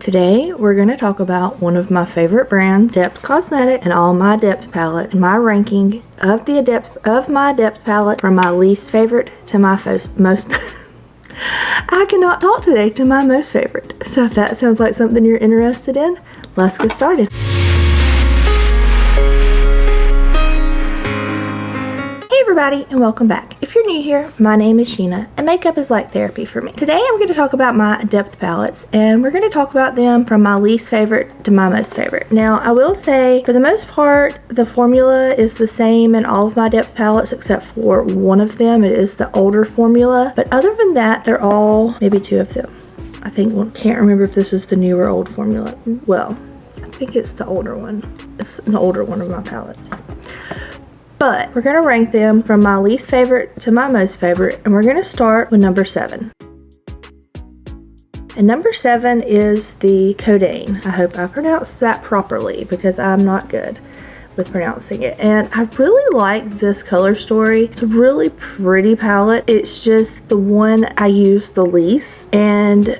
Today we're going to talk about one of my favorite brands, Adept Cosmetic, and all my Adept palette, and my ranking of my Adept palette from my least favorite to my most I cannot talk today, to my most favorite. So if that sounds like something you're interested in, let's get started. Hey everybody, and welcome back. If you're new here, my name is Sheena and makeup is like therapy for me. Today I'm going to talk about my Adept palettes, and we're going to talk about them from my least favorite to my most favorite. Now I will say, for the most part, the formula is the same in all of my Adept palettes except for one of them. It is the older formula, but other than that, they're all, maybe two of them. I think, can't remember if this is the new or old formula. Well, I think it's the older one. It's an older one of my palettes. But we're going to rank them from my least favorite to my most favorite, and we're going to start with number 7. And number 7 is the Kodanne. I hope I pronounced that properly because I'm not good with pronouncing it. And I really like this color story. It's a really pretty palette. It's just the one I use the least, and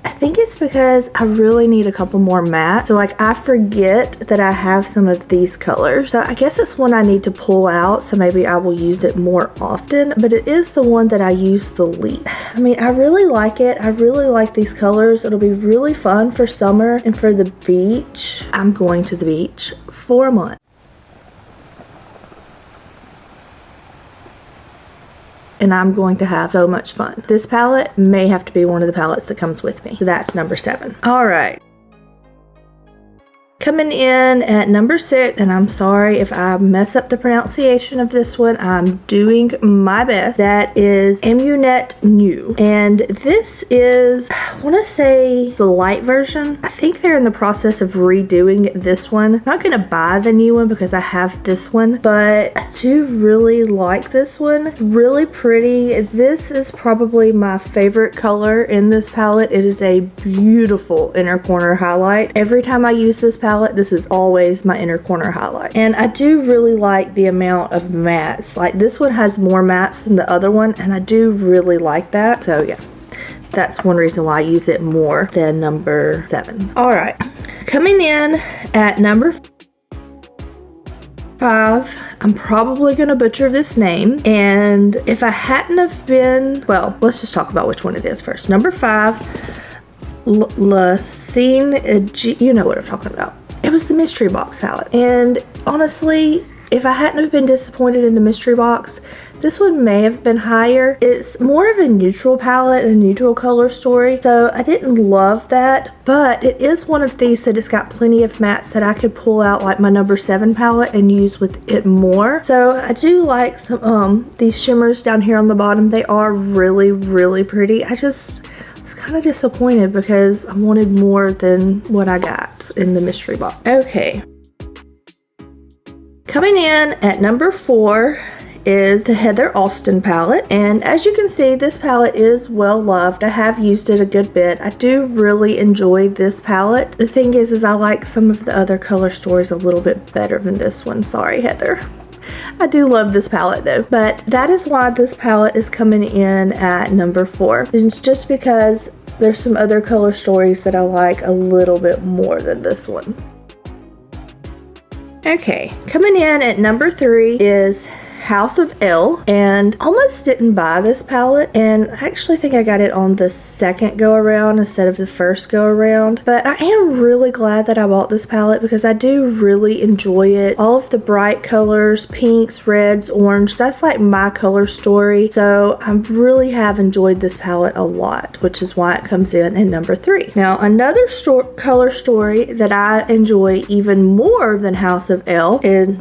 I think it's because I really need a couple more mattes. So like, I forget that I have some of these colors. So I guess it's one I need to pull out, so maybe I will use it more often, but it is the one that I use the least. I mean, I really like it. I really like these colors. It'll be really fun for summer and for the beach. I'm going to the beach for a month. And I'm going to have so much fun. This palette may have to be one of the palettes that comes with me. So that's number 7. All right. Coming in at number 6, and I'm sorry if I mess up the pronunciation of this one, I'm doing my best. That is Amunet Nu. And this is, I want to say, the light version. I think they're in the process of redoing this one. I'm not going to buy the new one because I have this one, but I do really like this one. It's really pretty. This is probably my favorite color in this palette. It is a beautiful inner corner highlight. Every time I use this palette, this is always my inner corner highlight. And I do really like the amount of mattes. Like, this one has more mattes than the other one, and I do really like that. So yeah, that's one reason why I use it more than number 7. All right, coming in at number 5, I'm probably gonna butcher this name, and if I hadn't have been, well, let's just talk about which one it is first. Number 5, Cienega, you know what I'm talking about. It was the mystery box palette, and honestly, if I hadn't have been disappointed in the mystery box, this one may have been higher. It's more of a neutral palette, a neutral color story, so I didn't love that, but it is one of these that has got plenty of mattes that I could pull out like my number 7 palette and use with it more. So I do like some these shimmers down here on the bottom. They are really, really pretty. I just kind of disappointed because I wanted more than what I got in the mystery box. Okay. Coming in at number 4 is the Heather Austin palette, and as you can see, this palette is well loved. I have used it a good bit. I do really enjoy this palette. The thing is I like some of the other color stories a little bit better than this one. Sorry, Heather. I do love this palette though, but that is why this palette is coming in at number 4. It's just because there's some other color stories that I like a little bit more than this one. Okay, coming in at number 3 is House of L, and almost didn't buy this palette, and I actually think I got it on the second go around instead of the first go around, but I am really glad that I bought this palette because I do really enjoy it. All of the bright colors, pinks, reds, orange, that's like my color story, so I really have enjoyed this palette a lot, which is why it comes in at number 3. Now another color story that I enjoy even more than House of L is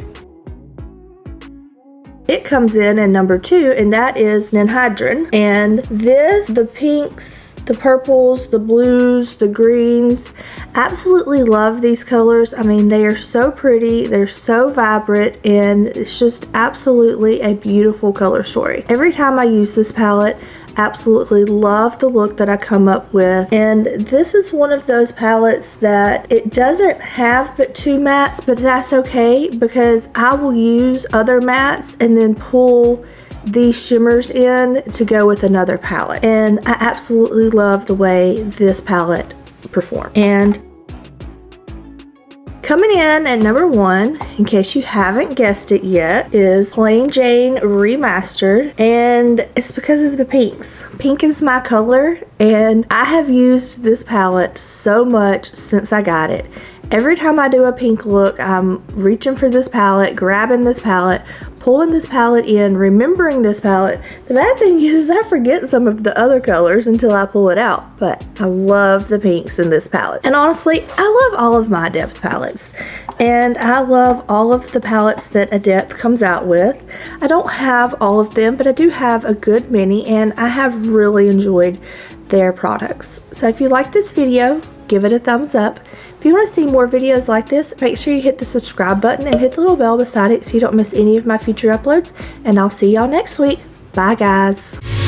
it comes in at number 2, and that is Ninhydrin. And this, the pinks, the purples, the blues, the greens, absolutely love these colors. I mean, they are so pretty, they're so vibrant, and it's just absolutely a beautiful color story. Every time I use this palette, absolutely love the look that I come up with, and this is one of those palettes that it doesn't have but 2 mattes, but that's okay because I will use other mattes and then pull these shimmers in to go with another palette, and I absolutely love the way this palette perform. And coming in at number 1, in case you haven't guessed it yet, is Plain Jane Remastered, and it's because of the pinks. Pink is my color, and I have used this palette so much since I got it. Every time I do a pink look, I'm reaching for this palette, grabbing this palette, pulling this palette in, remembering this palette. The bad thing is I forget some of the other colors until I pull it out, but I love the pinks in this palette. And honestly, I love all of my Adept palettes, and I love all of the palettes that Adept comes out with. I don't have all of them, but I do have a good many, and I have really enjoyed their products. So if you like this video, give it a thumbs up. If you want to see more videos like this, make sure you hit the subscribe button and hit the little bell beside it so you don't miss any of my future uploads. And I'll see y'all next week. Bye guys.